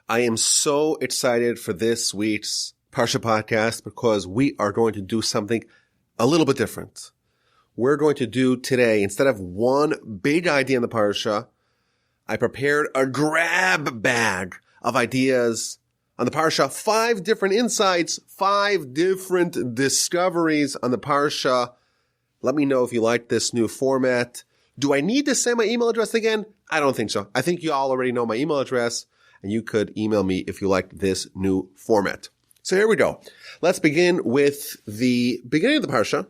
I am so excited for this week's Parsha Podcast because we are going to do something a little bit different. We're going to do today, instead of one big idea in the Parsha, I prepared a grab bag of ideas on the Parsha, 5 different insights, 5 different discoveries on the Parsha. Let me know if you like this new format. Do I need to say my email address again? I don't think so. I think you all already know my email address, and you could email me if you like this new format. So here we go. Let's begin with the beginning of the Parsha.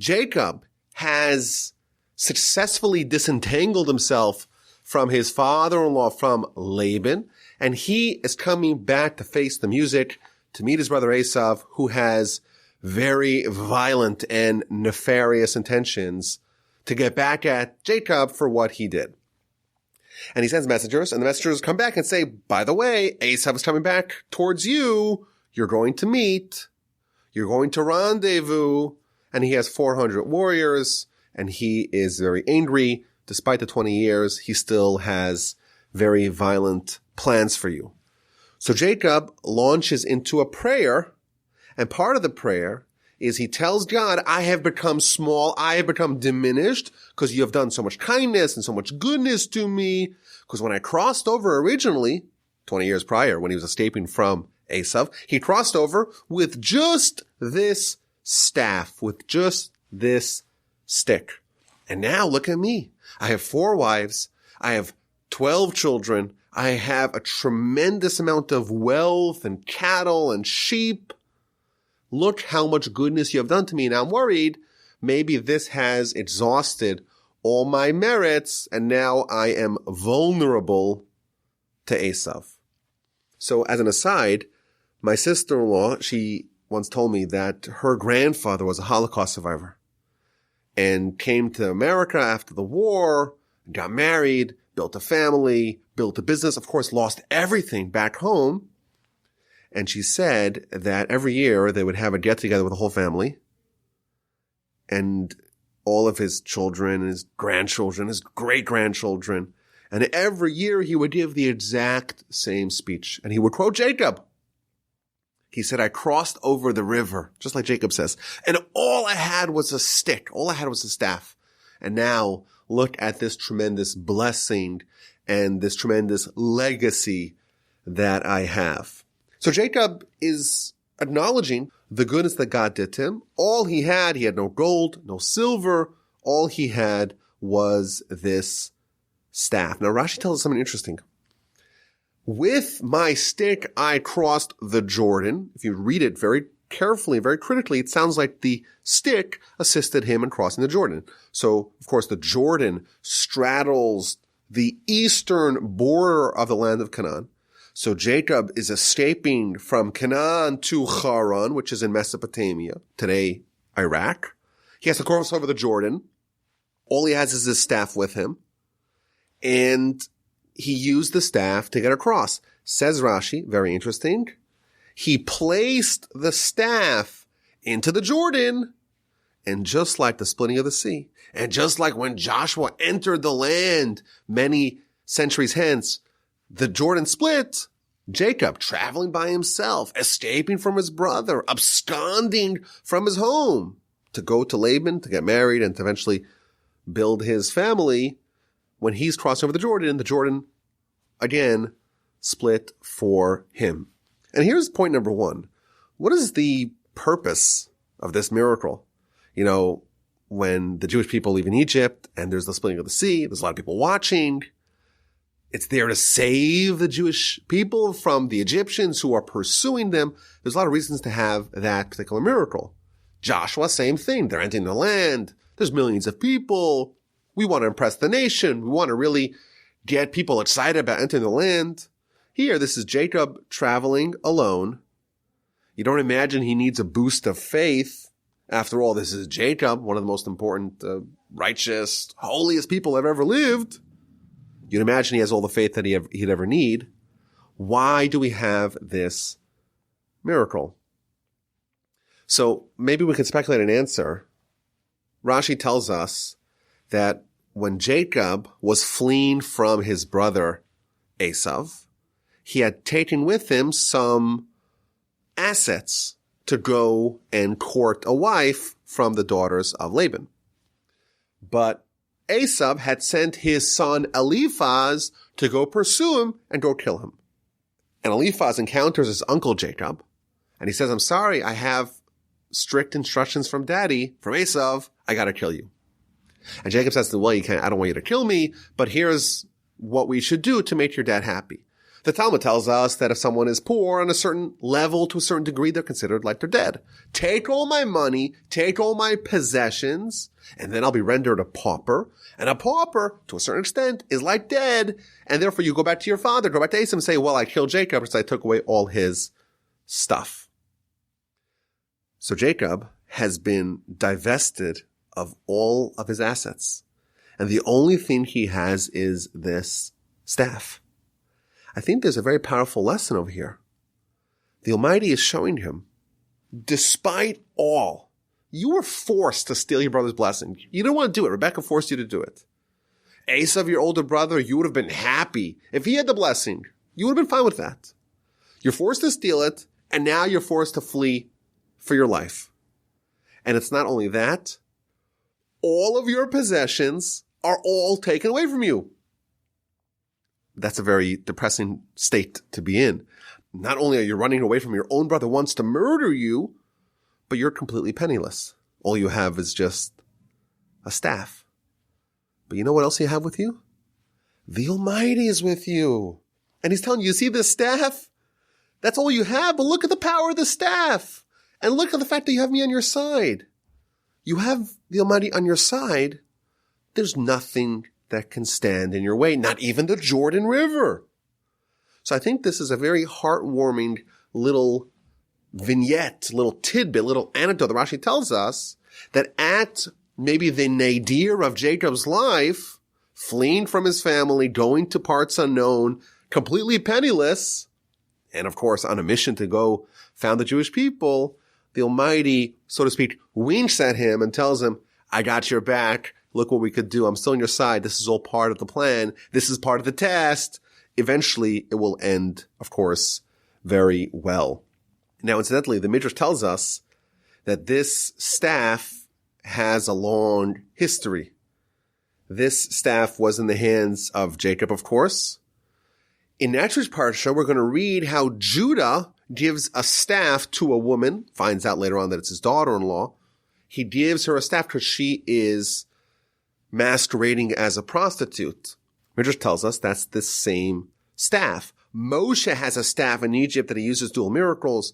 Jacob has successfully disentangled himself from his father-in-law, from Laban, and he is coming back to face the music to meet his brother Esav, who has very violent and nefarious intentions to get back at Jacob for what he did. And he sends messengers, and the messengers come back and say, by the way, Esav is coming back towards you. You're going to meet. You're going to rendezvous. And he has 400 warriors, and he is very angry. Despite the 20 years, he still has very violent plans for you. So Jacob launches into a prayer, and part of the prayer is he tells God, I have become small, I have become diminished because you have done so much kindness and so much goodness to me. Because when I crossed over originally, 20 years prior, when he was escaping from Esav, he crossed over with just this staff, with just this stick. And now look at me. I have 4 wives. I have 12 children. I have a tremendous amount of wealth and cattle and sheep. Look how much goodness you have done to me. Now I'm worried maybe this has exhausted all my merits and now I am vulnerable to Esav. So as an aside, my sister-in-law, she once told me that her grandfather was a Holocaust survivor and came to America after the war, got married, built a family, built a business, of course, lost everything back home. And she said that every year they would have a get-together with the whole family and all of his children, his grandchildren, his great-grandchildren. And every year he would give the exact same speech. And he would quote Jacob. He said, I crossed over the river, just like Jacob says, and all I had was a stick. All I had was a staff. And now look at this tremendous blessing and this tremendous legacy that I have. So Jacob is acknowledging the goodness that God did to him. All he had no gold, no silver. All he had was this staff. Now Rashi tells us something interesting. With my stick, I crossed the Jordan. If you read it very carefully, very critically, it sounds like the stick assisted him in crossing the Jordan. So, of course, the Jordan straddles the eastern border of the land of Canaan. So Jacob is escaping from Canaan to Haran, which is in Mesopotamia, today Iraq. He has to cross over the Jordan. All he has is his staff with him. And he used the staff to get across. Says Rashi, very interesting, he placed the staff into the Jordan, and just like the splitting of the sea, and just like when Joshua entered the land many centuries hence, the Jordan split, Jacob, traveling by himself, escaping from his brother, absconding from his home to go to Laban to get married and to eventually build his family. When he's crossed over the Jordan again split for him. And here's point number 1. What is the purpose of this miracle? You know, when the Jewish people leave in Egypt and there's the splitting of the sea, there's a lot of people watching. It's there to save the Jewish people from the Egyptians who are pursuing them. There's a lot of reasons to have that particular miracle. Joshua, same thing. They're entering the land. There's millions of people. We want to impress the nation. We want to really get people excited about entering the land. Here, this is Jacob traveling alone. You don't imagine he needs a boost of faith. After all, this is Jacob, one of the most important, righteous, holiest people that ever lived. You'd imagine he has all the faith that he'd ever need. Why do we have this miracle? So maybe we could speculate an answer. Rashi tells us that when Jacob was fleeing from his brother Esav, he had taken with him some assets to go and court a wife from the daughters of Laban. But Esav had sent his son Eliphaz to go pursue him and go kill him. And Eliphaz encounters his uncle Jacob, and he says, I'm sorry, I have strict instructions from daddy, from Esav, I gotta kill you. And Jacob says to him, well, I don't want you to kill me, but here's what we should do to make your dad happy. The Talmud tells us that if someone is poor on a certain level, to a certain degree, they're considered like they're dead. Take all my money, take all my possessions, and then I'll be rendered a pauper. And a pauper, to a certain extent, is like dead. And therefore, you go back to your father, go back to Esau and say, well, I killed Jacob because I took away all his stuff. So Jacob has been divested of all of his assets. And the only thing he has is this staff. I think there's a very powerful lesson over here. The Almighty is showing him, despite all, you were forced to steal your brother's blessing. You didn't want to do it. Rebecca forced you to do it. Esav, your older brother, you would have been happy. If he had the blessing, you would have been fine with that. You're forced to steal it, and now you're forced to flee for your life. And it's not only that, all of your possessions are all taken away from you. That's a very depressing state to be in. Not only are you running away from your own brother who wants to murder you, but you're completely penniless. All you have is just a staff. But you know what else you have with you? The Almighty is with you. And he's telling you, you see this staff? That's all you have, but look at the power of the staff. And look at the fact that you have me on your side. You have the Almighty on your side. There's nothing that can stand in your way, not even the Jordan River. So I think this is a very heartwarming little vignette, little tidbit, little anecdote that Rashi tells us that at maybe the nadir of Jacob's life, fleeing from his family, going to parts unknown, completely penniless, and of course on a mission to go found the Jewish people, the Almighty, so to speak, winks at him and tells him, I got your back. Look what we could do. I'm still on your side. This is all part of the plan. This is part of the test. Eventually, it will end, of course, very well. Now, incidentally, the Midrash tells us that this staff has a long history. This staff was in the hands of Jacob, of course. In next week's Parsha, we're going to read how Judah gives a staff to a woman, finds out later on that it's his daughter-in-law. He gives her a staff because she is masquerading as a prostitute. Midrash tells us that's the same staff. Moshe has a staff in Egypt that he uses to do miracles.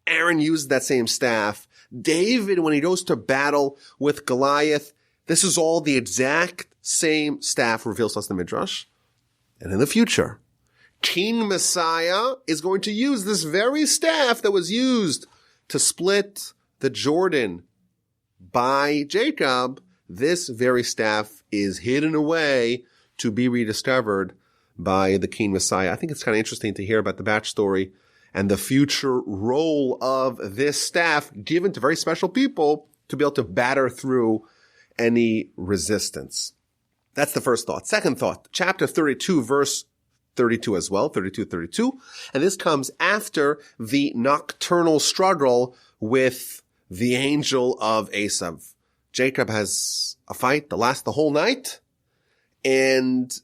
Aaron used that same staff. David, when he goes to battle with Goliath, this is all the exact same staff, reveals us the Midrash. And in the future, King Messiah is going to use this very staff that was used to split the Jordan by Jacob. This very staff is hidden away to be rediscovered by the King Messiah. I think it's kind of interesting to hear about the backstory and the future role of this staff given to very special people to be able to batter through any resistance. That's the first thought. Second thought, chapter 32, verse 32 as well, 32. And this comes after the nocturnal struggle with the angel of Esav. Jacob has a fight that lasts the whole night, and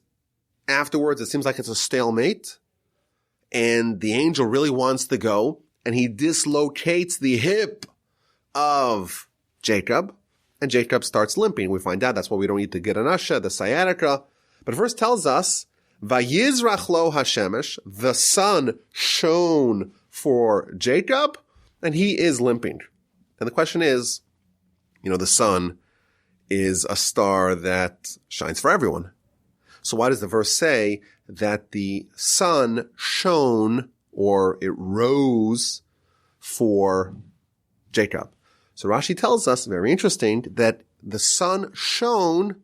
afterwards it seems like it's a stalemate, and the angel really wants to go, and he dislocates the hip of Jacob, and Jacob starts limping. We find out that's why we don't need to get an asha, the sciatica. But it first tells us, Vayishlach lo hashemesh, the sun shone for Jacob, and he is limping. And the question is, the sun is a star that shines for everyone. So why does the verse say that the sun shone, or it rose, for Jacob? So Rashi tells us, very interesting, that the sun shone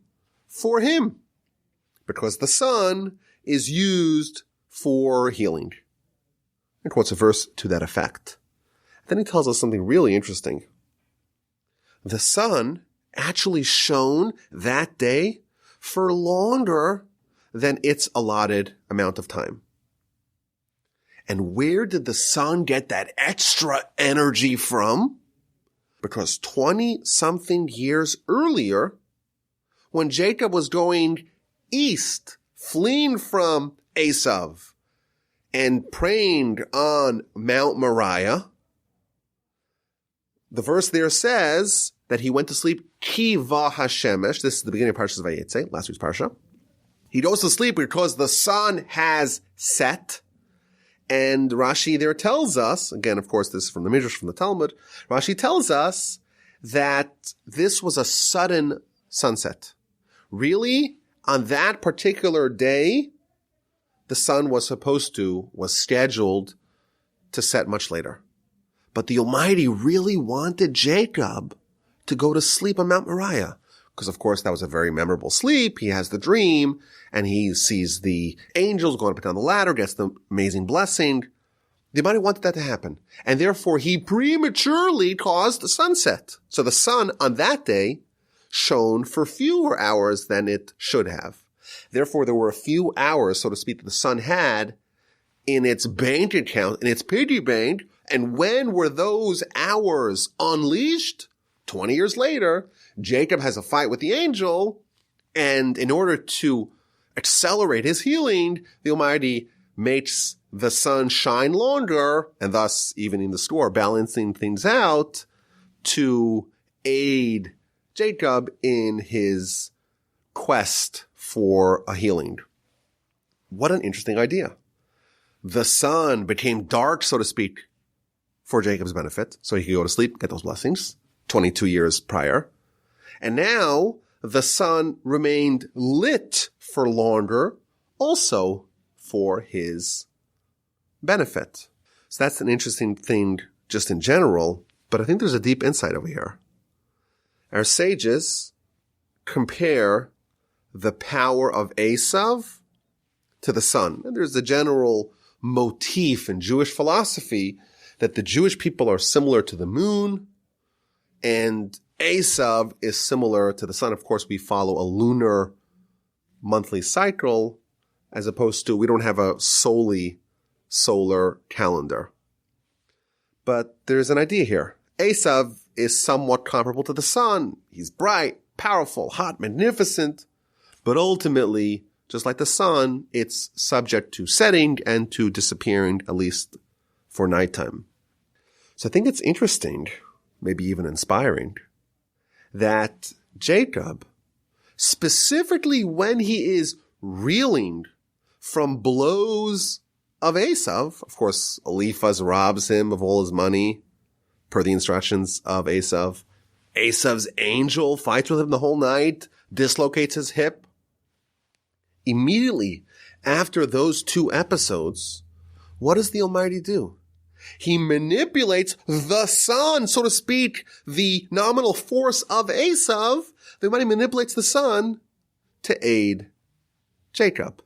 for him, because the sun is used for healing. And quotes a verse to that effect. Then he tells us something really interesting. The sun actually shone that day for longer than its allotted amount of time. And where did the sun get that extra energy from? Because 20-something years earlier, when Jacob was going east, fleeing from Esav, and praying on Mount Moriah, the verse there says that he went to sleep ki v'hashemesh. This is the beginning of Parsha Vayetze, last week's Parsha. He goes to sleep because the sun has set. And Rashi there tells us, again, of course, this is from the Midrash, from the Talmud, Rashi tells us that this was a sudden sunset. Really, on that particular day, the sun was scheduled to set much later. But the Almighty really wanted Jacob to go to sleep on Mount Moriah. Because, of course, that was a very memorable sleep. He has the dream, and he sees the angels going up and down the ladder, gets the amazing blessing. The Almighty wanted that to happen. And therefore, he prematurely caused the sunset. So the sun on that day shone for fewer hours than it should have. Therefore, there were a few hours, so to speak, that the sun had in its bank account, in its piggy bank. And when were those hours unleashed? 20 years later, Jacob has a fight with the angel, and in order to accelerate his healing, the Almighty makes the sun shine longer, and thus evening the score, balancing things out to aid Jacob in his quest for a healing. What an interesting idea. The sun became dark, so to speak, for Jacob's benefit, so he could go to sleep, get those blessings, 22 years prior. And now the sun remained lit for longer, also for his benefit. So that's an interesting thing just in general, but I think there's a deep insight over here. Our sages compare the power of Esav to the sun. And there's a general motif in Jewish philosophy that the Jewish people are similar to the moon, and Esav is similar to the sun. Of course, we follow a lunar monthly cycle, as opposed to, we don't have a solely solar calendar. But there's an idea here. Esav is somewhat comparable to the sun. He's bright, powerful, hot, magnificent, but ultimately, just like the sun, it's subject to setting and to disappearing, at least for nighttime. So I think it's interesting, maybe even inspiring, that Jacob, specifically when he is reeling from blows of Esav, of course, Eliphaz robs him of all his money per the instructions of Esav. Esav's angel fights with him the whole night, dislocates his hip. Immediately after those two episodes, what does the Almighty do? He manipulates the sun, so to speak, the nominal force of Esav. The Almighty manipulates the sun to aid Jacob.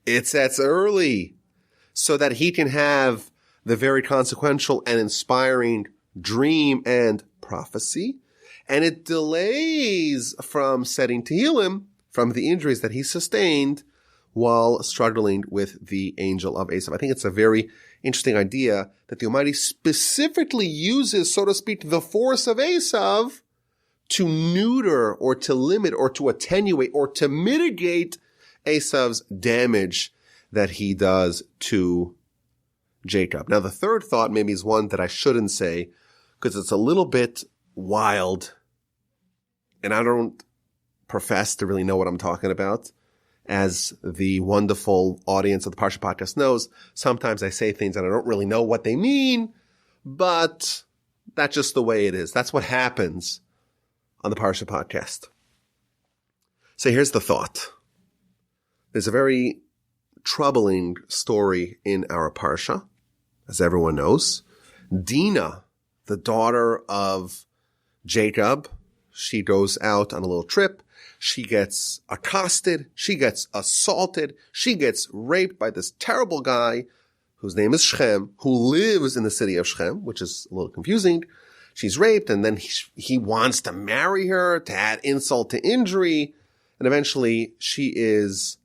It sets early so that he can have the very consequential and inspiring dream and prophecy. And it delays from setting to heal him from the injuries that he sustained while struggling with the angel of Esav. I think it's a very interesting idea that the Almighty specifically uses, so to speak, the force of Esav to neuter or to limit or to attenuate or to mitigate Esav's damage that he does to Jacob. Now, the third thought maybe is one that I shouldn't say because it's a little bit wild, and I don't profess to really know what I'm talking about. As the wonderful audience of the Parsha Podcast knows, sometimes I say things and I don't really know what they mean, but that's just the way it is. That's what happens on the Parsha Podcast. So here's the thought. There's a very troubling story in our Parsha, as everyone knows. Dina, the daughter of Jacob, she goes out on a little trip. She gets accosted. She gets assaulted. She gets raped by this terrible guy whose name is Shechem, who lives in the city of Shechem, which is a little confusing. She's raped, and then he wants to marry her to add insult to injury. And eventually she is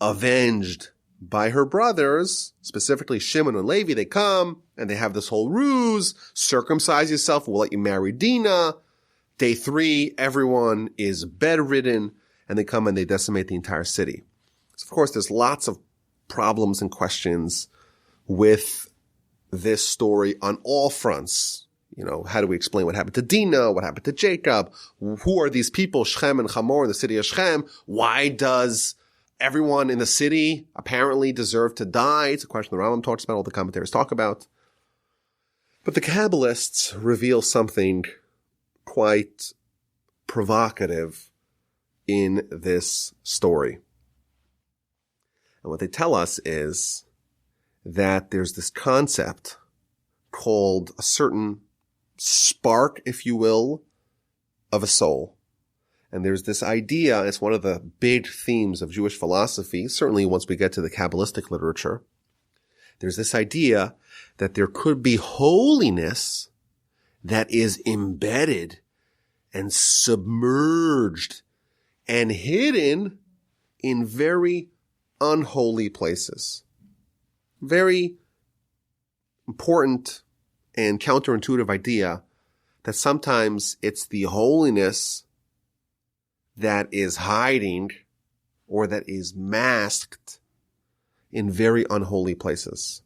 avenged by her brothers, specifically Shimon and Levi. They come and they have this whole ruse, circumcise yourself, we'll let you marry Dina. Day 3, everyone is bedridden, and they come and they decimate the entire city. So of course, there's lots of problems and questions with this story on all fronts. How do we explain what happened to Dina? What happened to Jacob? Who are these people, Shechem and Hamor, in the city of Shechem? Why does everyone in the city apparently deserve to die? It's a question the Rambam talks about, all the commentators talk about. But the Kabbalists reveal something quite provocative in this story. And what they tell us is that there's this concept called a certain spark, if you will, of a soul. And there's this idea, it's one of the big themes of Jewish philosophy, certainly once we get to the kabbalistic literature. There's this idea that there could be holiness that is embedded and submerged and hidden in very unholy places. Very important and counterintuitive idea that sometimes it's the holiness that is hiding or that is masked in very unholy places.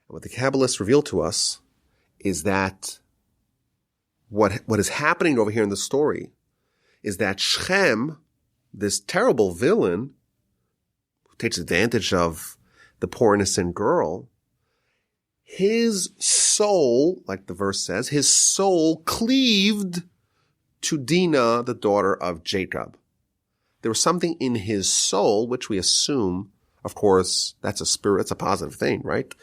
What the Kabbalists reveal to us is that what is happening over here in the story is that Shechem, this terrible villain who takes advantage of the poor innocent girl, his soul, like the verse says, his soul cleaved to Dina, the daughter of Jacob. There was something in his soul, which we assume, of course, that's a spirit, that's a positive thing, right?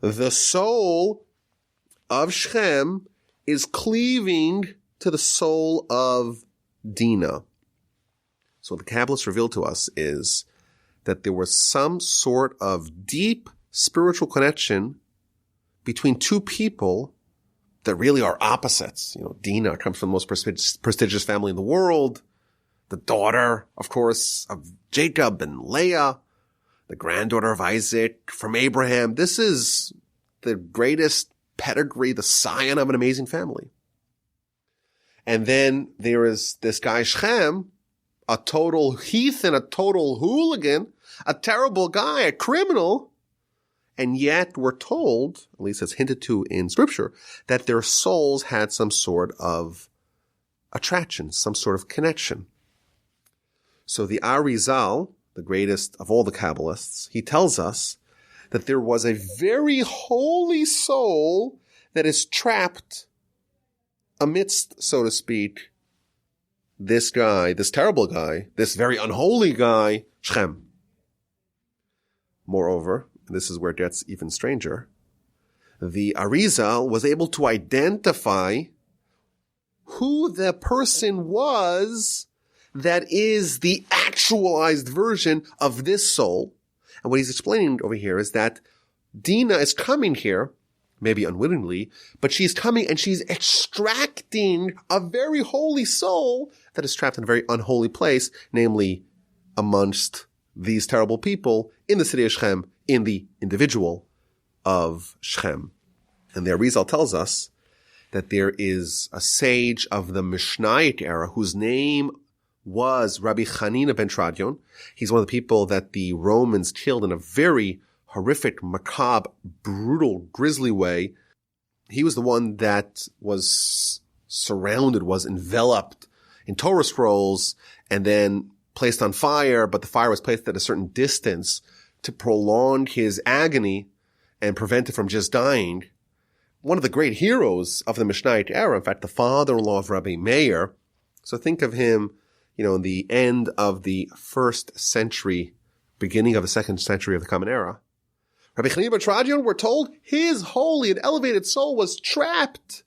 The soul of Shechem is cleaving to the soul of Dina. So what the Kabbalists revealed to us is that there was some sort of deep spiritual connection between two people that really are opposites. Dina comes from the most prestigious family in the world, the daughter, of course, of Jacob and Leah, the granddaughter of Isaac from Abraham. This is the greatest pedigree, the scion of an amazing family. And then there is this guy Shechem, a total heathen, a total hooligan, a terrible guy, a criminal. And yet we're told, at least it's hinted to in scripture, that their souls had some sort of attraction, some sort of connection. So the Arizal, the greatest of all the Kabbalists, he tells us that there was a very holy soul that is trapped amidst, so to speak, this guy, this terrible guy, this very unholy guy, Shechem. Moreover, this is where it gets even stranger, the Arizal was able to identify who the person was that is the actualized version of this soul. And what he's explaining over here is that Dina is coming here, maybe unwittingly, but she's coming and she's extracting a very holy soul that is trapped in a very unholy place, namely amongst these terrible people in the city of Shechem, in the individual of Shechem. And the Arizal tells us that there is a sage of the Mishnaic era whose name was Rabbi Chanina ben Tradion. He's one of the people that the Romans killed in a very horrific, macabre, brutal, grisly way. He was the one that was surrounded, was enveloped in Torah scrolls and then placed on fire, but the fire was placed at a certain distance to prolong his agony and prevent it from just dying. One of the great heroes of the Mishnaic era, in fact, the father-in-law of Rabbi Meir. So think of him, in the end of the 1st century, beginning of the 2nd century of the Common Era. Rabbi Chanina ben Tradion, we're told, his holy and elevated soul was trapped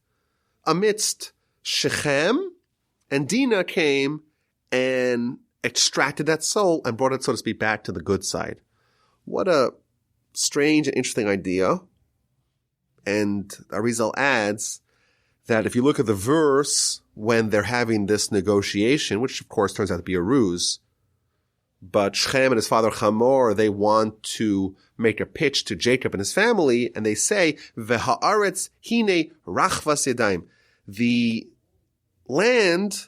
amidst Shechem, and Dina came and extracted that soul and brought it, so to speak, back to the good side. What a strange and interesting idea. And Arizal adds that if you look at the verse when they're having this negotiation, which of course turns out to be a ruse, But Shechem and his father Hamor, they want to make a pitch to Jacob and his family, and they say, V'ha'aretz hine rachvas yadayim. The land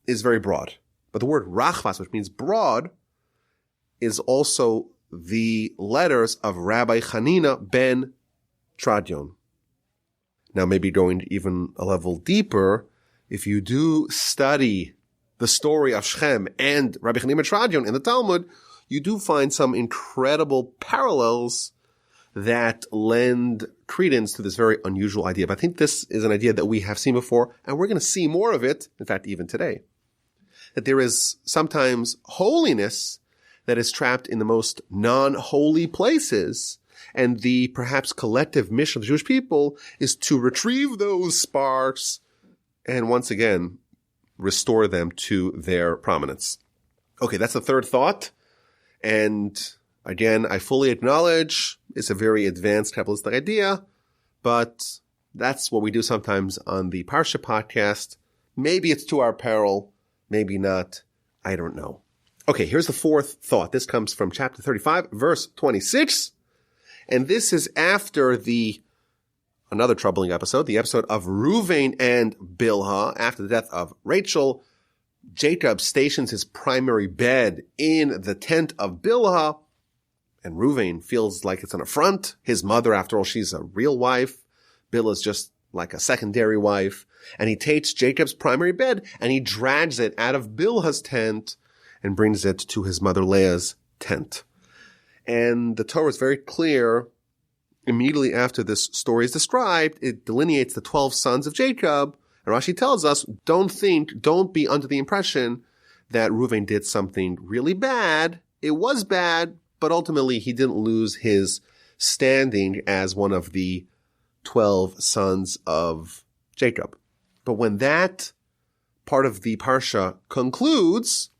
is very broad. But the word rachvas, which means broad, is also the letters of Rabbi Hanina ben Tradion. Now, maybe going even a level deeper, if you do study the story of Shechem and Rabbi Hanina ben Tradion in the Talmud, you do find some incredible parallels that lend credence to this very unusual idea. But I think this is an idea that we have seen before, and we're going to see more of it, in fact, even today. That there is sometimes holiness that is trapped in the most non-holy places, and the perhaps collective mission of the Jewish people is to retrieve those sparks and once again restore them to their prominence. Okay, that's the third thought. And again, I fully acknowledge it's a very advanced kabbalistic idea, but that's what we do sometimes on the Parsha Podcast. Maybe it's to our peril, maybe not. I don't know. Okay, here's the fourth thought. This comes from chapter 35, verse 26. And this is after another troubling episode, the episode of Reuven and Bilhah. After the death of Rachel, Jacob stations his primary bed in the tent of Bilhah, and Reuven feels like it's an affront. His mother, after all, she's a real wife. Bilhah's just like a secondary wife. And he takes Jacob's primary bed and he drags it out of Bilhah's tent and brings it to his mother Leah's tent. And the Torah is very clear. Immediately after this story is described, it delineates the 12 sons of Jacob. And Rashi tells us, don't be under the impression that Reuven did something really bad. It was bad, but ultimately he didn't lose his standing as one of the 12 sons of Jacob. But when that part of the Parsha concludes,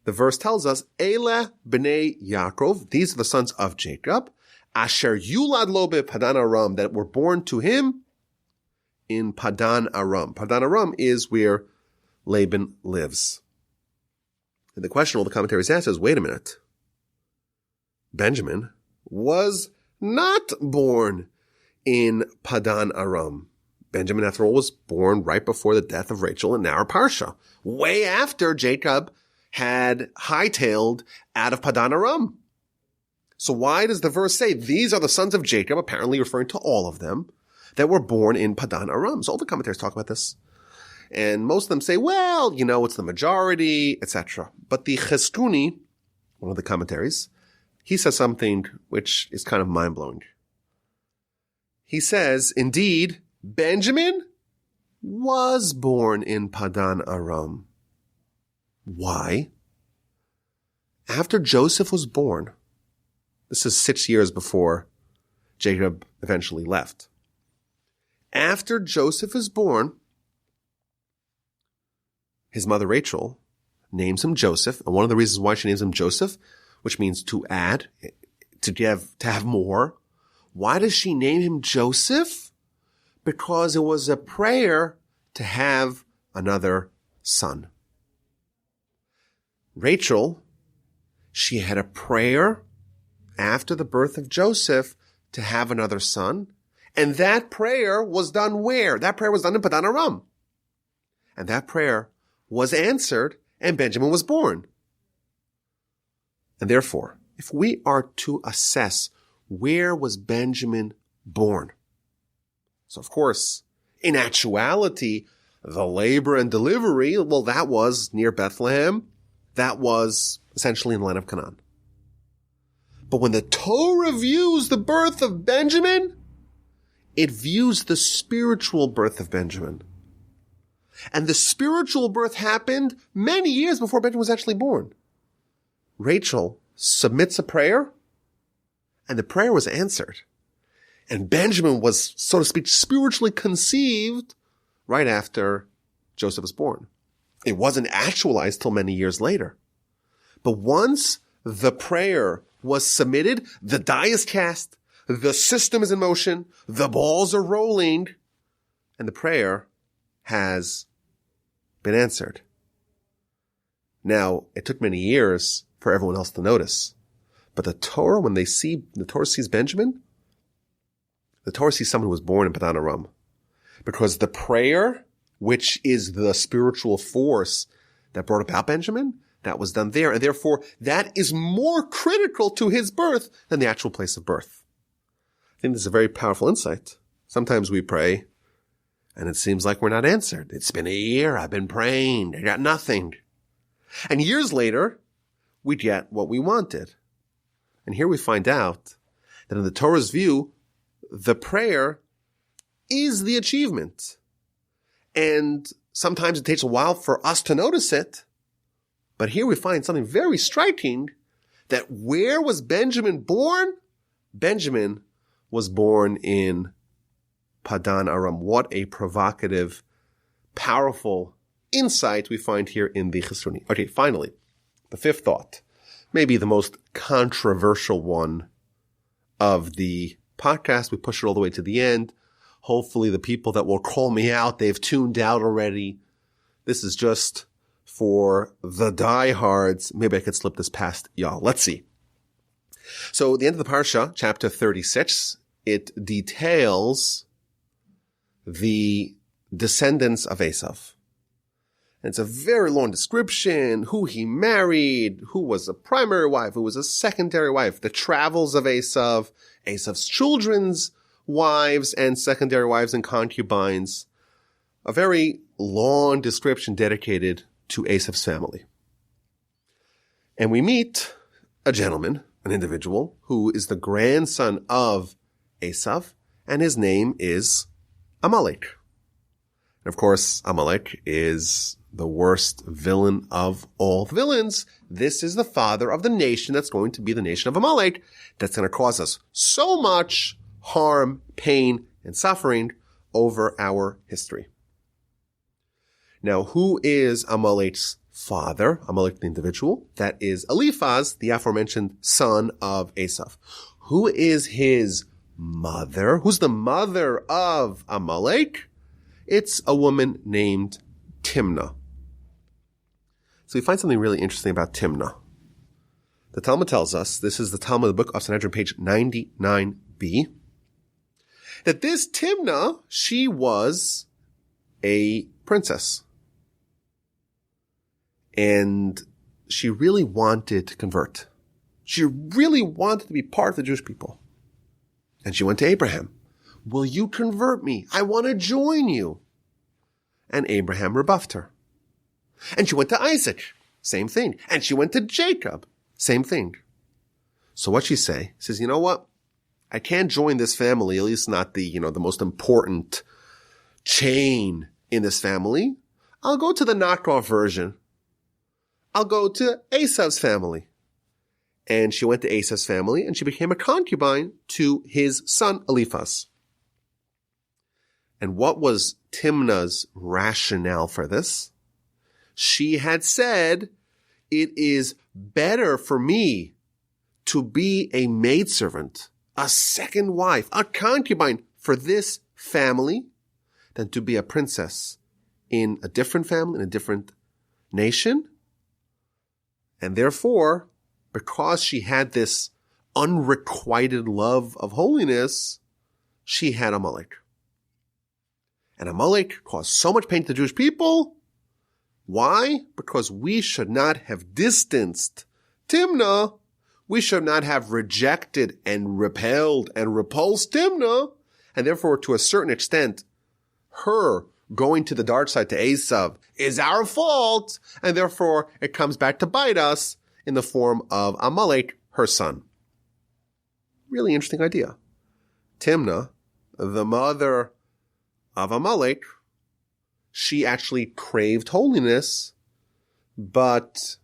the verse tells us, Ele b'nei Yaakov, these are the sons of Jacob, asher yulad lo Padan Aram, that were born to him in Padan Aram. Padan Aram is where Laban lives. And the question all the commentaries ask is, wait a minute. Benjamin was not born in Padan Aram. Benjamin, after all, was born right before the death of Rachel in our Parsha, way after Jacob had hightailed out of Padan Aram. So why does the verse say these are the sons of Jacob, apparently referring to all of them, that were born in Padan Aram? So all the commentators talk about this. And most of them say, well, it's the majority, etc. But the Cheskuni, one of the commentaries, he says something which is kind of mind-blowing. He says, indeed, Benjamin was born in Padan Aram. Why? After Joseph was born, this is 6 years before Jacob eventually left. After Joseph is born, his mother Rachel names him Joseph. And one of the reasons why she names him Joseph, which means to add, to have more. Why does she name him Joseph? Because it was a prayer to have another son. Rachel, she had a prayer after the birth of Joseph to have another son. And that prayer was done where? That prayer was done in Padan Aram. And that prayer was answered and Benjamin was born. And therefore, if we are to assess where was Benjamin born? So of course, in actuality, the labor and delivery, well, that was near Bethlehem. That was essentially in the land of Canaan. But when the Torah views the birth of Benjamin, it views the spiritual birth of Benjamin. And the spiritual birth happened many years before Benjamin was actually born. Rachel submits a prayer, and the prayer was answered. And Benjamin was, so to speak, spiritually conceived right after Joseph was born. It wasn't actualized till many years later. But once the prayer was submitted, the die is cast, the system is in motion, the balls are rolling, and the prayer has been answered. Now, it took many years for everyone else to notice. But the Torah, when the Torah sees Benjamin, the Torah sees someone who was born in Padan Aram. Because the prayer, which is the spiritual force that brought about Benjamin, that was done there. And therefore, that is more critical to his birth than the actual place of birth. I think this is a very powerful insight. Sometimes we pray, and it seems like we're not answered. It's been a year. I've been praying. I got nothing. And years later, we get what we wanted. And here we find out that in the Torah's view, the prayer is the achievement. And sometimes it takes a while for us to notice it. But here we find something very striking, that where was Benjamin born? Benjamin was born in Padan Aram. What a provocative, powerful insight we find here in the Chesroni. Okay, finally, the fifth thought, maybe the most controversial one of the podcast. We push it all the way to the end. Hopefully the people that will call me out, they've tuned out already. This is just for the diehards. Maybe I could slip this past y'all. Let's see. So the end of the Parsha, chapter 36, it details the descendants of Esav. And it's a very long description, who he married, who was a primary wife, who was a secondary wife, the travels of Esav, Esav's children's wives and secondary wives and concubines. A very long description dedicated to Esav's family. And we meet a gentleman, an individual, who is the grandson of Esav, and his name is Amaleik. And of course, Amaleik is the worst villain of all villains. This is the father of the nation that's going to be the nation of Amaleik, that's going to cause us so much harm, pain, and suffering over our history. Now, who is Amaleik's father? Amaleik, the individual. That is Eliphaz, the aforementioned son of Esav. Who is his mother? Who's the mother of Amaleik? It's a woman named Timnah. So we find something really interesting about Timnah. The Talmud tells us, this is the Talmud, the book of Sanhedrin, page 99b, that this Timnah, she was a princess. And she really wanted to convert. She really wanted to be part of the Jewish people. And she went to Abraham. Will you convert me? I want to join you. And Abraham rebuffed her. And she went to Isaac. Same thing. And she went to Jacob. Same thing. So what she says, you know what? I can't join this family, at least not the most important chain in this family. I'll go to the knockoff version. I'll go to Esav's family. And she went to Esav's family and she became a concubine to his son Eliphaz. And what was Timnah's rationale for this? She had said, it is better for me to be a maidservant, a second wife, a concubine for this family than to be a princess in a different family, in a different nation. And therefore, because she had this unrequited love of holiness, she had Amaleik. And Amaleik caused so much pain to the Jewish people. Why? Because we should not have distanced Timnah. We should not have rejected and repelled and repulsed Timnah. And therefore, to a certain extent, her going to the dark side to Esav is our fault. And therefore, it comes back to bite us in the form of Amaleik, her son. Really interesting idea. Timnah, the mother of Amaleik, she actually craved holiness, but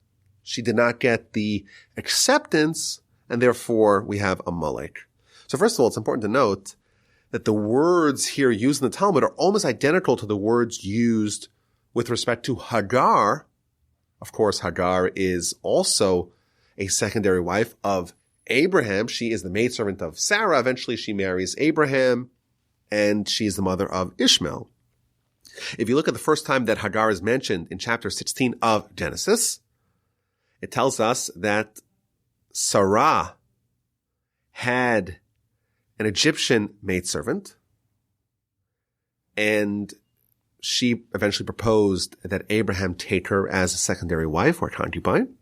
she did not get the acceptance, and therefore we have Amaleik. So first of all, it's important to note that the words here used in the Talmud are almost identical to the words used with respect to Hagar. Of course, Hagar is also a secondary wife of Abraham. She is the maidservant of Sarah. Eventually, she marries Abraham, and she is the mother of Ishmael. If you look at the first time that Hagar is mentioned in chapter 16 of Genesis, It tells us that Sarah had an Egyptian maidservant, and she eventually proposed that Abraham take her as a secondary wife or concubine.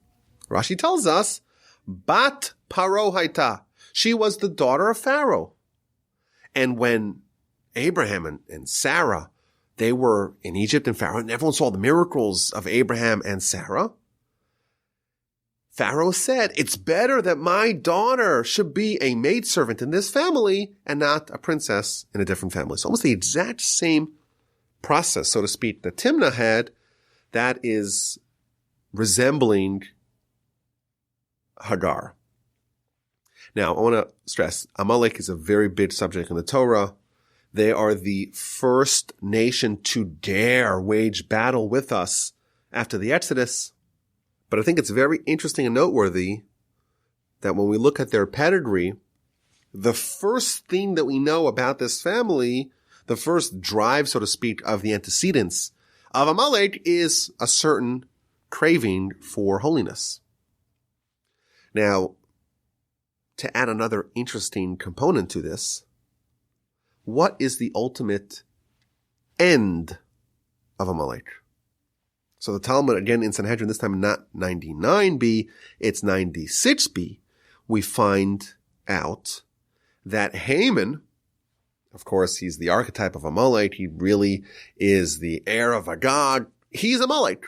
Rashi tells us, Bat Paro Haita. She was the daughter of Pharaoh. And when Abraham and Sarah, they were in Egypt and Pharaoh, and everyone saw the miracles of Abraham and Sarah, Pharaoh said, it's better that my daughter should be a maidservant in this family and not a princess in a different family. So almost the exact same process, so to speak, that Timnah had, that is resembling Hagar. Now, I want to stress, Amaleik is a very big subject in the Torah. They are the first nation to dare wage battle with us after the Exodus. But I think it's very interesting and noteworthy that when we look at their pedigree, the first thing that we know about this family, the first drive, so to speak, of the antecedents of Amaleik is a certain craving for holiness. Now, to add another interesting component to this, what is the ultimate end of Amaleik? So the Talmud, again in Sanhedrin, this time not 99b, it's 96b, we find out that Haman, of course, he's the archetype of Amalek. He really is the heir of Agag. He's Amalek.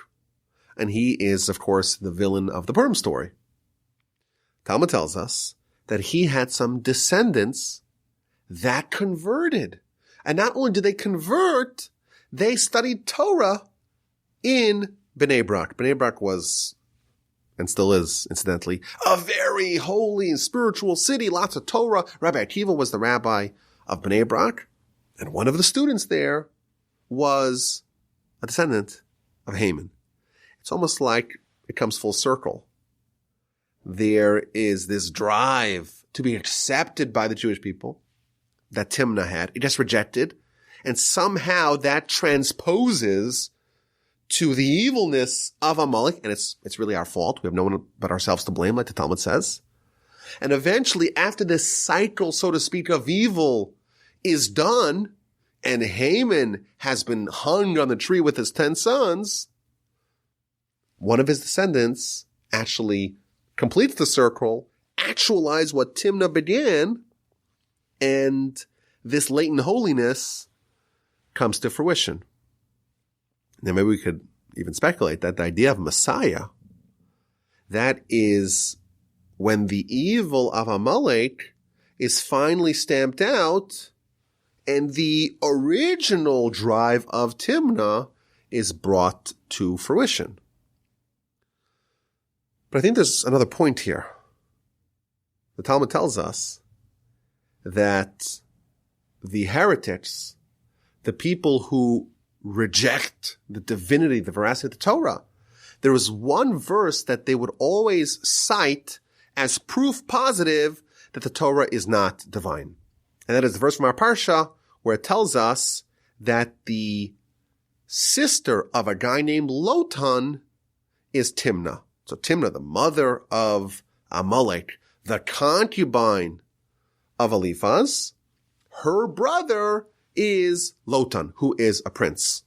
And he is, of course, the villain of the Purim story. Talmud tells us that he had some descendants that converted. And not only did they convert, they studied Torah in Bnei Brak. Bnei Brak was, and still is, incidentally, a very holy and spiritual city, lots of Torah. Rabbi Akiva was the rabbi of Bnei Brak, and one of the students there was a descendant of Haman. It's almost like it comes full circle. There is this drive to be accepted by the Jewish people that Timnah had. It just rejected, and somehow that transposes to the evilness of Amalek, and it's really our fault. We have no one but ourselves to blame, like the Talmud says. And eventually, after this cycle, so to speak, of evil is done, and Haman has been hung on the tree with his 10 sons, one of his descendants actually completes the circle, actualize what Timnah began, and this latent holiness comes to fruition. Now, maybe we could even speculate that the idea of Messiah, that is when the evil of Amalek is finally stamped out and the original drive of Timnah is brought to fruition. But I think there's another point here. The Talmud tells us that the heretics, the people who reject the divinity, the veracity of the Torah, there was one verse that they would always cite as proof positive that the Torah is not divine. And that is the verse from our Parsha where it tells us that the sister of a guy named Lotan is Timnah. So Timnah, the mother of Amalek, the concubine of Eliphaz, her brother is Lotan, who is a prince.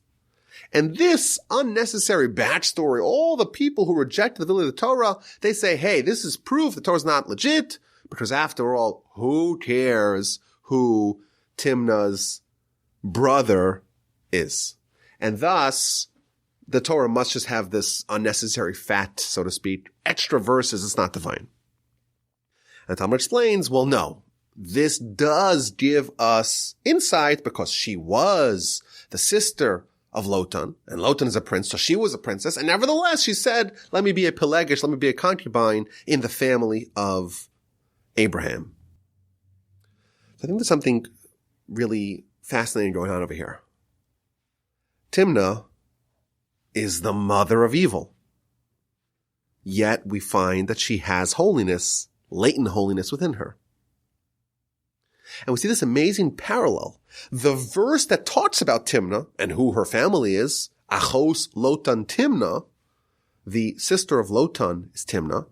And this unnecessary backstory, all the people who reject the divinity of the Torah, they say, hey, this is proof the Torah is not legit, because after all, who cares who Timnah's brother is? And thus, the Torah must just have this unnecessary fat, so to speak, extra verses, it's not divine. And Talmud explains, well, no, this does give us insight because she was the sister of Lotan, and Lotan is a prince, so she was a princess, and nevertheless she said, let me be a pelegish, let me be a concubine in the family of Abraham. So I think there's something really fascinating going on over here. Timnah is the mother of evil. Yet we find that she has holiness, latent holiness within her. And we see this amazing parallel. The verse that talks about Timnah and who her family is, Achos Lotan Timnah, the sister of Lotan is Timnah.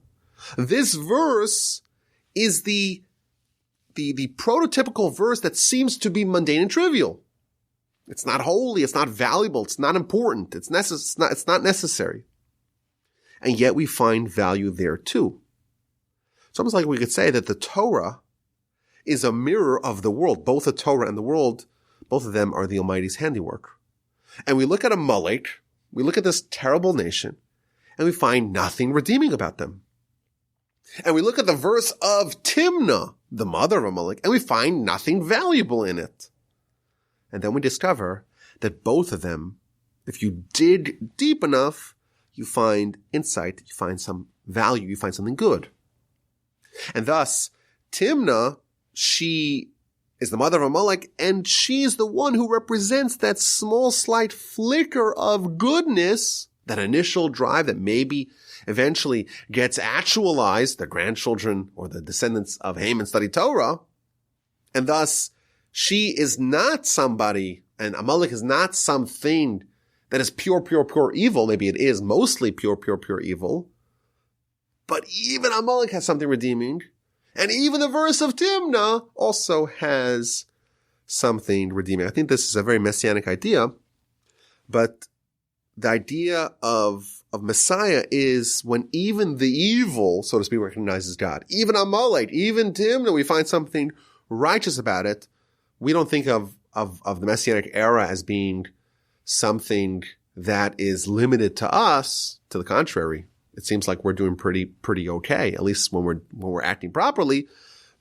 This verse is the prototypical verse that seems to be mundane and trivial. It's not holy, it's not valuable, it's not important, it's not necessary. And yet we find value there too. It's almost like we could say that the Torah is a mirror of the world. Both the Torah and the world, both of them are the Almighty's handiwork. And we look at Amaleik, we look at this terrible nation, and we find nothing redeeming about them. And we look at the verse of Timnah, the mother of Amaleik, and we find nothing valuable in it. And then we discover that both of them, if you dig deep enough, you find insight, you find some value, you find something good. And thus, Timnah, she is the mother of Amaleik, and she's the one who represents that small, slight flicker of goodness, that initial drive that maybe eventually gets actualized, the grandchildren or the descendants of Haman study Torah. And thus, she is not somebody, and Amaleik is not something that is pure evil. Maybe it is mostly pure evil. But even Amaleik has something redeeming. And even the verse of Timnah also has something redeeming. I think this is a very messianic idea. But the idea of Messiah is when even the evil, so to speak, recognizes God. Even Amaleik, even Timnah, we find something righteous about it. We don't think of the Messianic era as being something that is limited to us. To the contrary, it seems like we're doing pretty okay, at least when we're acting properly.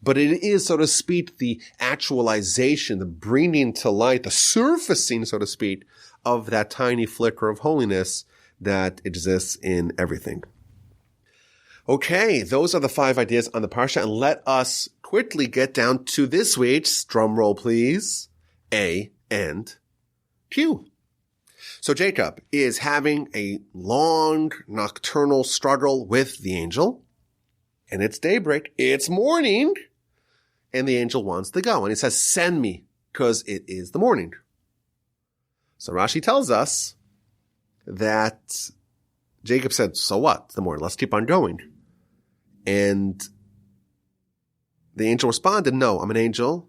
But it is, so to speak, the actualization, the bringing to light, the surfacing, so to speak, of that tiny flicker of holiness that exists in everything. Okay, those are the 5 ideas on the Parsha, and let us quickly get down to this week's, drum roll please, A and Q. So Jacob is having a long nocturnal struggle with the angel, and it's daybreak, it's morning, and the angel wants to go, and he says, send me, because it is the morning. So Rashi tells us that Jacob said, so what? It's the morning, let's keep on going. And the angel responded, no, I'm an angel,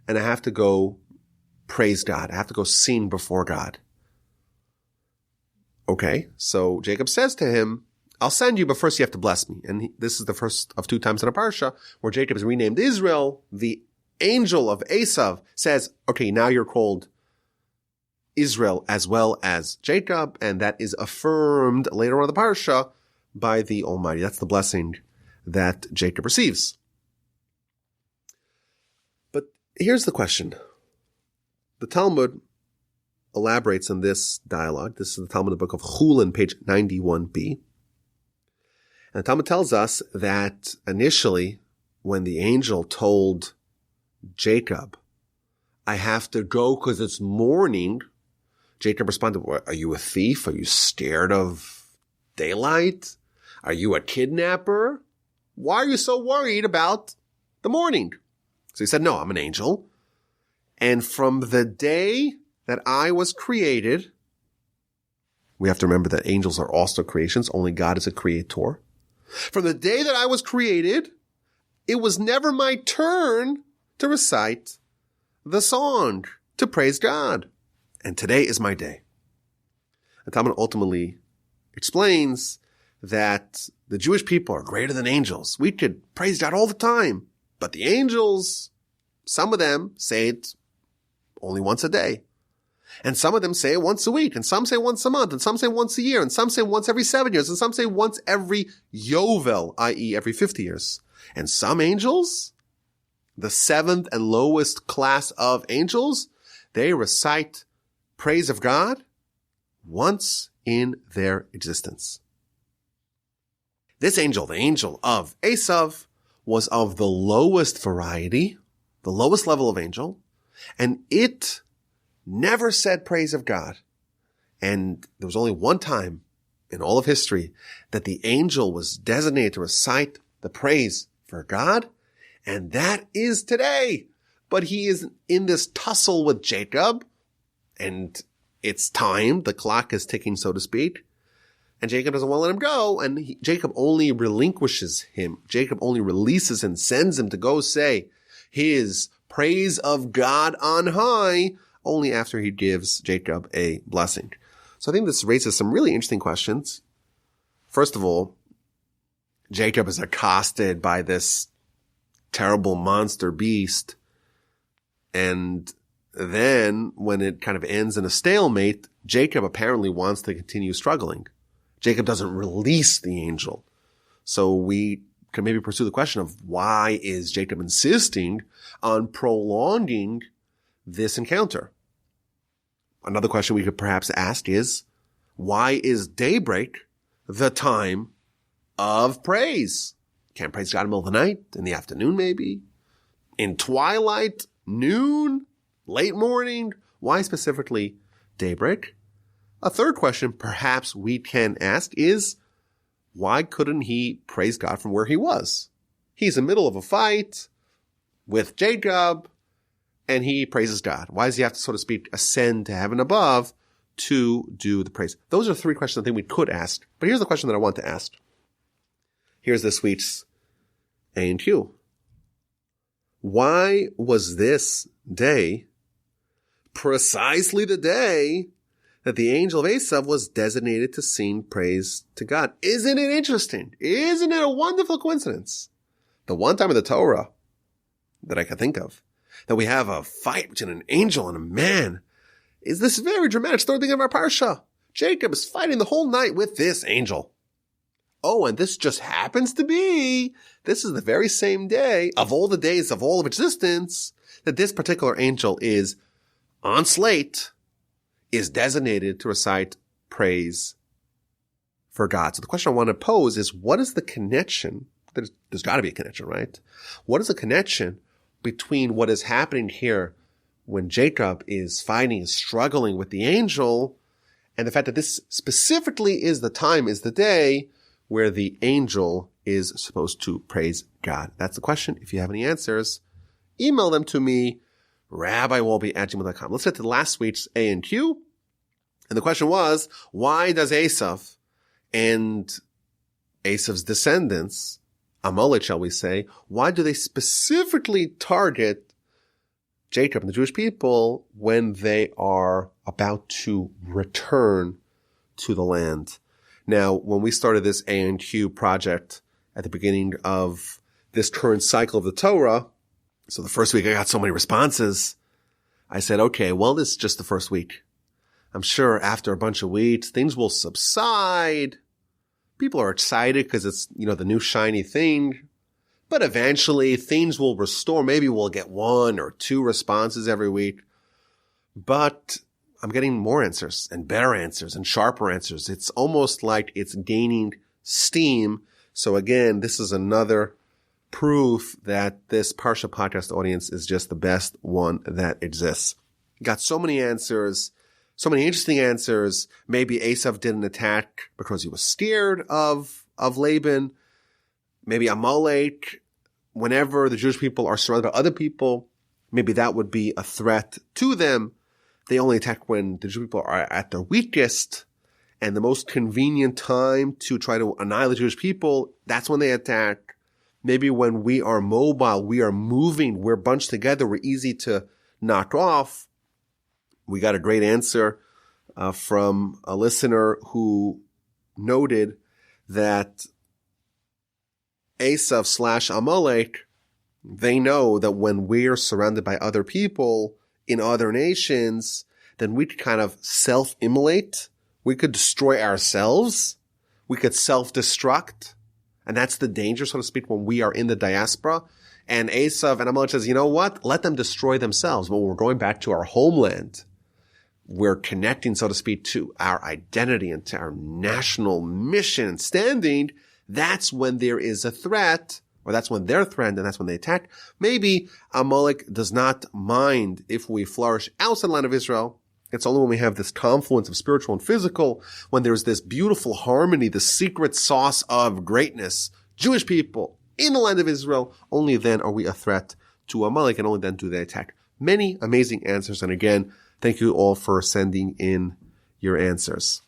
and I have to go praise God. I have to go sing before God. Okay, so Jacob says to him, I'll send you, but first you have to bless me. And this is the first of 2 times in a Parsha where Jacob is renamed Israel. The angel of Esav says, okay, now you're called Israel as well as Jacob, and that is affirmed later on in the Parsha by the Almighty. That's the blessing that Jacob receives. But here's the question. The Talmud elaborates on this dialogue. This is the Talmud, the book of Chulin, page 91b. And the Talmud tells us that initially, when the angel told Jacob, I have to go because it's morning, Jacob responded, what, are you a thief? Are you scared of daylight? Are you a kidnapper? Why are you so worried about the morning? So he said, no, I'm an angel. And from the day that I was created, we have to remember that angels are also creations. Only God is a creator. From the day that I was created, it was never my turn to recite the song, to praise God. And today is my day. And Talmud ultimately explains that the Jewish people are greater than angels. We could praise God all the time. But the angels, some of them say it only once a day. And some of them say it once a week. And some say once a month. And some say once a year. And some say once every 7 years. And some say once every Yovel, i.e. every 50 years. And some angels, the 7th and lowest class of angels, they recite praise of God once in their existence. This angel, the angel of Esav, was of the lowest variety, the lowest level of angel, and it never said praise of God. And there was only one time in all of history that the angel was designated to recite the praise for God, and that is today. But he is in this tussle with Jacob, and it's time, the clock is ticking, so to speak. And Jacob doesn't want to let him go, and Jacob only relinquishes him. Jacob only releases and sends him to go say his praise of God on high only after he gives Jacob a blessing. So I think this raises some really interesting questions. First of all, Jacob is accosted by this terrible monster beast, and then when it kind of ends in a stalemate, Jacob apparently wants to continue struggling. Jacob doesn't release the angel. So we can maybe pursue the question of why is Jacob insisting on prolonging this encounter? Another question we could perhaps ask is, why is daybreak the time of praise? Can't praise God in the middle of the night, in the afternoon maybe, in twilight, noon, late morning? Why specifically daybreak? A third question perhaps we can ask is, why couldn't he praise God from where he was? He's in the middle of a fight with Jacob, and he praises God. Why does he have to, so to speak, ascend to heaven above to do the praise? Those are three questions I think we could ask. But here's the question that I want to ask. Here's this week's A and Q. Why was this day precisely the day that the angel of Esav was designated to sing praise to God? Isn't it interesting? Isn't it a wonderful coincidence? The one time in the Torah that I can think of that we have a fight between an angel and a man is this very dramatic story thing of our Parsha. Jacob is fighting the whole night with this angel. Oh, and this just happens to be, this is the very same day of all the days of all of existence that this particular angel is on slate, is designated to recite praise for God. So the question I want to pose is, what is the connection? There's got to be a connection, right? What is the connection between what is happening here when Jacob is fighting, is struggling with the angel, and the fact that this specifically is the time, is the day where the angel is supposed to praise God? That's the question. If you have any answers, email them to me, rabbiwolbe@gmail.com. Let's get to last week's A and Q. And the question was, why does Esav and Esav's descendants, Amaleik, shall we say, why do they specifically target Jacob and the Jewish people when they are about to return to the land? Now, when we started this A and Q project at the beginning of this current cycle of the Torah, so the first week I got so many responses, I said, okay, well, this is just the first week. I'm sure after a bunch of weeks, things will subside. People are excited because it's, the new shiny thing. But eventually things will restore. Maybe we'll get 1 or 2 responses every week. But I'm getting more answers and better answers and sharper answers. It's almost like it's gaining steam. So again, this is another proof that this Parsha Podcast audience is just the best one that exists. Got so many answers, so many interesting answers. Maybe Esav didn't attack because he was scared of Laban. Maybe Amaleik, whenever the Jewish people are surrounded by other people, maybe that would be a threat to them. They only attack when the Jewish people are at their weakest, and the most convenient time to try to annihilate Jewish people, that's when they attack. Maybe when we are mobile, we are moving, we're bunched together, we're easy to knock off. We got a great answer from a listener who noted that Esav/Amaleik, they know that when we're surrounded by other people in other nations, then we could kind of self-immolate. We could destroy ourselves. We could self-destruct. And that's the danger, so to speak, when we are in the diaspora. And Esav and Amaleik says, you know what? Let them destroy themselves. When we're going back to our homeland, we're connecting, so to speak, to our identity and to our national mission and standing. That's when there is a threat, or that's when they're threatened, and that's when they attack. Maybe Amaleik does not mind if we flourish outside the land of Israel. It's only when we have this confluence of spiritual and physical, when there's this beautiful harmony, the secret sauce of greatness, Jewish people in the land of Israel, only then are we a threat to Amaleik, and only then do they attack. Many amazing answers. And again, thank you all for sending in your answers.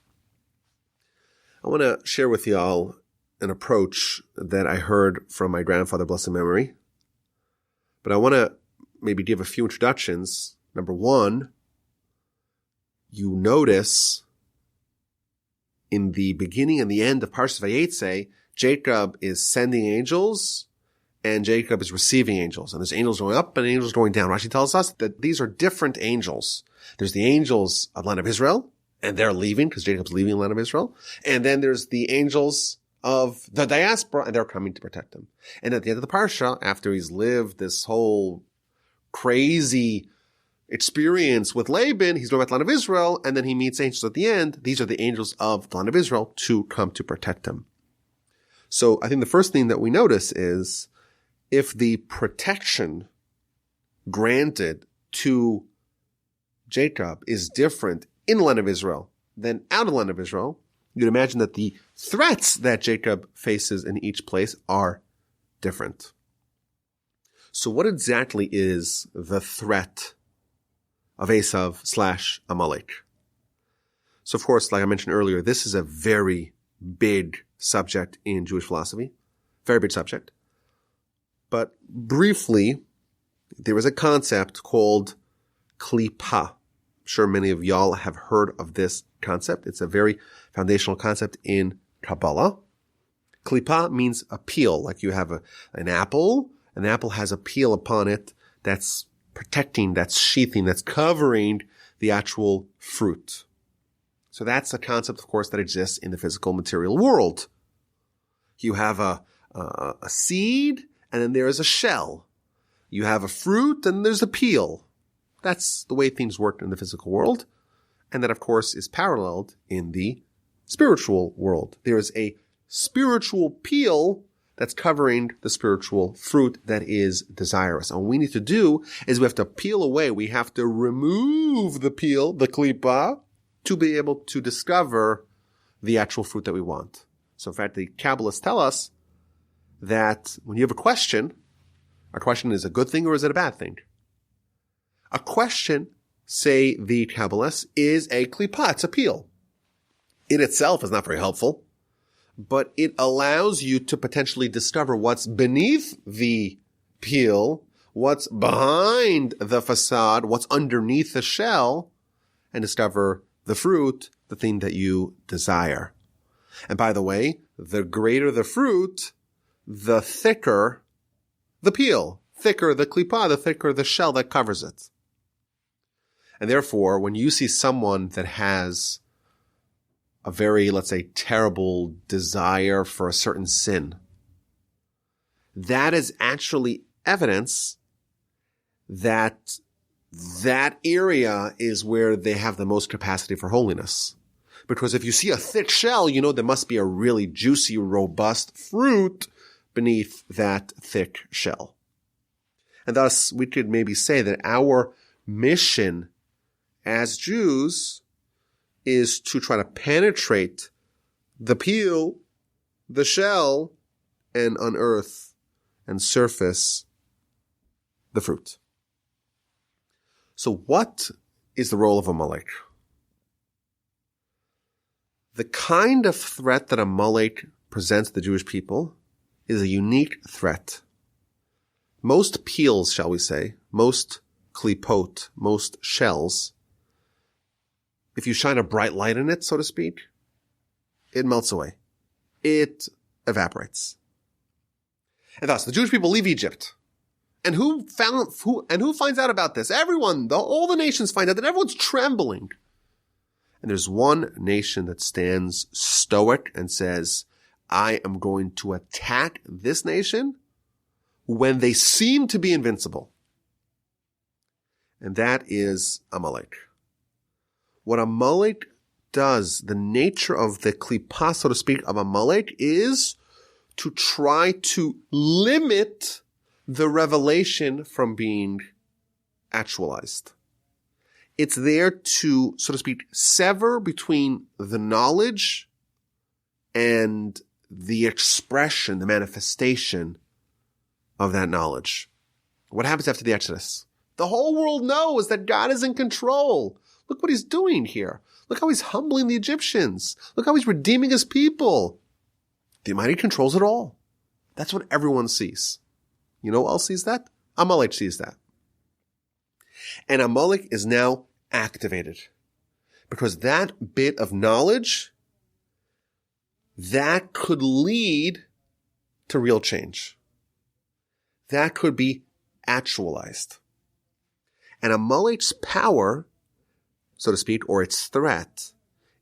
I want to share with y'all an approach that I heard from my grandfather, blessed memory. But I want to maybe give a few introductions. Number one, you notice in the beginning and the end of Parsha Vayetze, Jacob is sending angels and Jacob is receiving angels. And there's angels going up and angels going down. Rashi tells us that these are different angels. There's the angels of the land of Israel, and they're leaving because Jacob's leaving the land of Israel. And then there's the angels of the diaspora, and they're coming to protect him. And at the end of the Parsha, after he's lived this whole crazy experience with Laban, he's going back to the land of Israel, and then he meets angels at the end. These are the angels of the land of Israel to come to protect him. So I think the first thing that we notice is if the protection granted to Jacob is different in the land of Israel than out of the land of Israel, you'd imagine that the threats that Jacob faces in each place are different. So what exactly is the threat of Esav/Amalek? So of course, like I mentioned earlier, this is a very big subject in Jewish philosophy. Very big subject. But briefly, there is a concept called klipa. I'm sure many of y'all have heard of this concept. It's a very foundational concept in Kabbalah. Klipa means a peel, like you have an apple. An apple has a peel upon it that's protecting, that's sheathing, that's covering the actual fruit. So that's a concept, of course, that exists in the physical material world. You have a seed, and then there is a shell. You have a fruit, and there's a peel. That's the way things work in the physical world. And that, of course, is paralleled in the spiritual world. There is a spiritual peel that's covering the spiritual fruit that is desirous. And what we need to do is we have to peel away. We have to remove the peel, the klipa, to be able to discover the actual fruit that we want. So in fact, the Kabbalists tell us that when you have a question is a good thing or is it a bad thing? A question, say the Kabbalists, is a klipa, it's a peel. It itself is not very helpful, but it allows you to potentially discover what's beneath the peel, what's behind the facade, what's underneath the shell, and discover the fruit, the thing that you desire. And by the way, the greater the fruit, the thicker the peel, thicker the klipa, the thicker the shell that covers it. And therefore, when you see someone that has a very, let's say, terrible desire for a certain sin, that is actually evidence that that area is where they have the most capacity for holiness. Because if you see a thick shell, you know there must be a really juicy, robust fruit beneath that thick shell. And thus, we could maybe say that our mission as Jews is to try to penetrate the peel, the shell, and unearth and surface the fruit. So what is the role of Amaleik? The kind of threat that Amaleik presents to the Jewish people is a unique threat. Most peels, shall we say, most klipot, most shells, if you shine a bright light in it, so to speak, it melts away. It evaporates. And thus, the Jewish people leave Egypt. And who finds out about this? Everyone, all the nations find out that everyone's trembling. And there's one nation that stands stoic and says, I am going to attack this nation when they seem to be invincible. And that is Amalek. What Amalek does, the nature of the klipa, so to speak, of Amalek is to try to limit the revelation from being actualized. It's there to, so to speak, sever between the knowledge and the expression, the manifestation of that knowledge. What happens after the Exodus? The whole world knows that God is in control. Look what he's doing here. Look how he's humbling the Egyptians. Look how he's redeeming his people. The Almighty controls it all. That's what everyone sees. You know who else sees that? Amaleik sees that. And Amaleik is now activated. Because that bit of knowledge, that could lead to real change. That could be actualized. And Amaleik's power, so to speak, or its threat,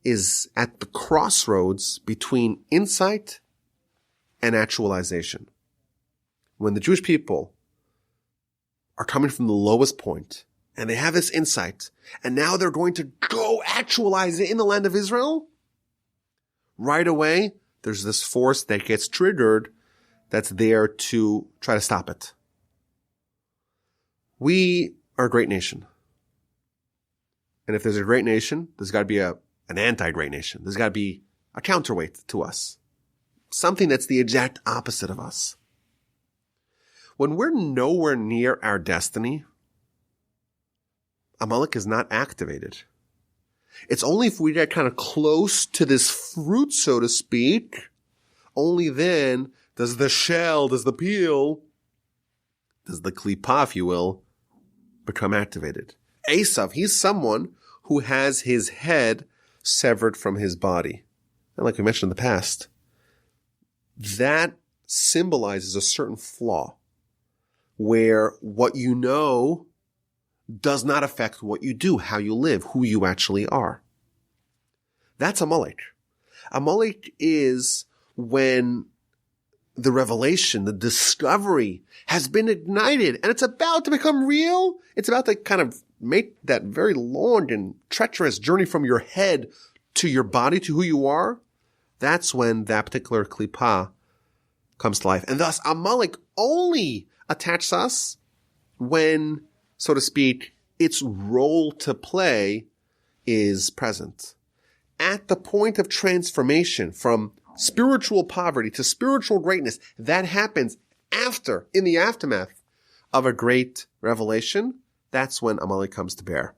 is at the crossroads between insight and actualization. When the Jewish people are coming from the lowest point, and they have this insight, and now they're going to go actualize it in the land of Israel, right away, there's this force that gets triggered that's there to try to stop it. We are a great nation. And if there's a great nation, there's got to be an anti-great nation. There's got to be a counterweight to us. Something that's the exact opposite of us. When we're nowhere near our destiny, Amaleik is not activated. It's only if we get kind of close to this fruit, so to speak, only then does the shell, does the peel, does the klipa, if you will, become activated. Esav, he's someone who has his head severed from his body. And like we mentioned in the past, that symbolizes a certain flaw where what you know does not affect what you do, how you live, who you actually are. That's Amaleik. Amaleik is when the revelation, the discovery has been ignited and it's about to become real. It's about to kind of make that very long and treacherous journey from your head to your body, to who you are. That's when that particular klipa comes to life. And thus Amaleik only attacks us when, so to speak, its role to play is present. At the point of transformation from spiritual poverty to spiritual greatness, that happens after, in the aftermath of a great revelation. That's when Amaleik comes to bear.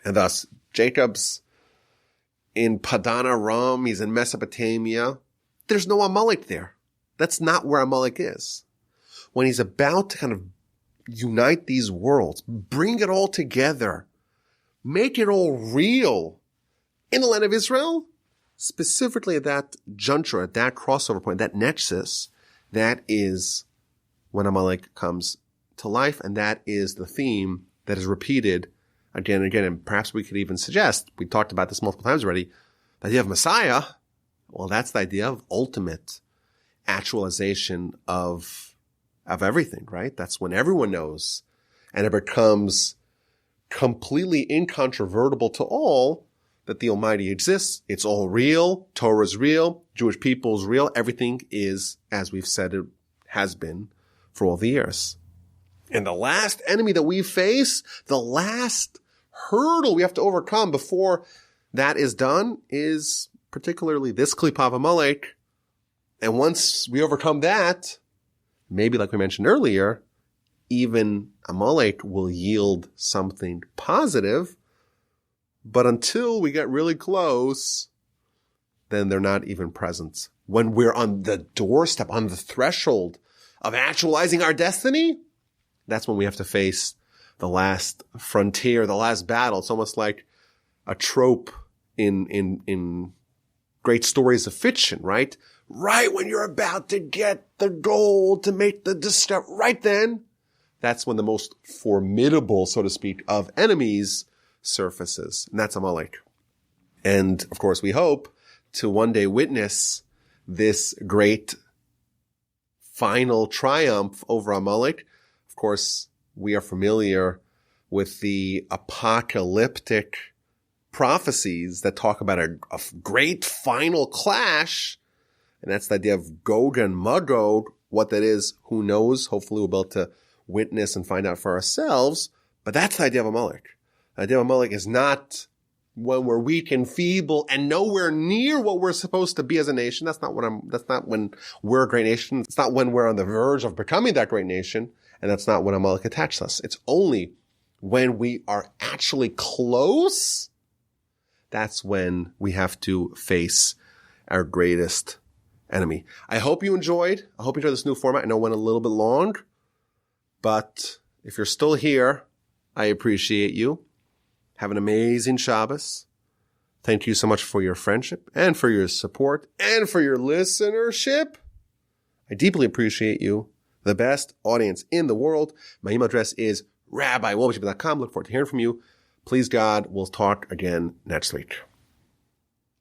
And thus, Jacob's in Padan Aram, he's in Mesopotamia. There's no Amaleik there. That's not where Amaleik is. When he's about to kind of unite these worlds, bring it all together, make it all real in the land of Israel, specifically at that juncture, at that crossover point, that nexus, that is when Amaleik comes to life, and that is the theme that is repeated again and again. And perhaps we could even suggest, we talked about this multiple times already, the idea of Messiah, well, that's the idea of ultimate actualization of everything, right? That's when everyone knows, and it becomes completely incontrovertible to all that the Almighty exists. It's all real. Torah is real. Jewish people is real. Everything is, as we've said, it has been for all the years. And the last enemy that we face, the last hurdle we have to overcome before that is done, is particularly this klipa of Amaleik. And once we overcome that, maybe like we mentioned earlier, even Amaleik will yield something positive. But until we get really close, then they're not even present. When we're on the doorstep, on the threshold of actualizing our destiny, that's when we have to face the last frontier, the last battle. It's almost like a trope in great stories of fiction, right? Right when you're about to get the goal, to make the discovery, right then, that's when the most formidable, so to speak, of enemies surfaces. And that's Amaleik. And of course, we hope to one day witness this great final triumph over Amaleik. Of course, we are familiar with the apocalyptic prophecies that talk about a great final clash. And that's the idea of Gog and Magog. What that is, who knows? Hopefully we'll be able to witness and find out for ourselves. But that's the idea of Amaleik. The idea of Amaleik is not when we're weak and feeble and nowhere near what we're supposed to be as a nation. That's not when we're a great nation. It's not when we're on the verge of becoming that great nation. And that's not when Amaleik attacks us. It's only when we are actually close, that's when we have to face our greatest enemy. I hope you enjoyed. I hope you enjoyed this new format. I know it went a little bit long, but if you're still here, I appreciate you. Have an amazing Shabbos. Thank you so much for your friendship and for your support and for your listenership. I deeply appreciate you. The best audience in the world. My email address is rabbi@wolbachip.com. Look forward to hearing from you. Please God, we'll talk again next week.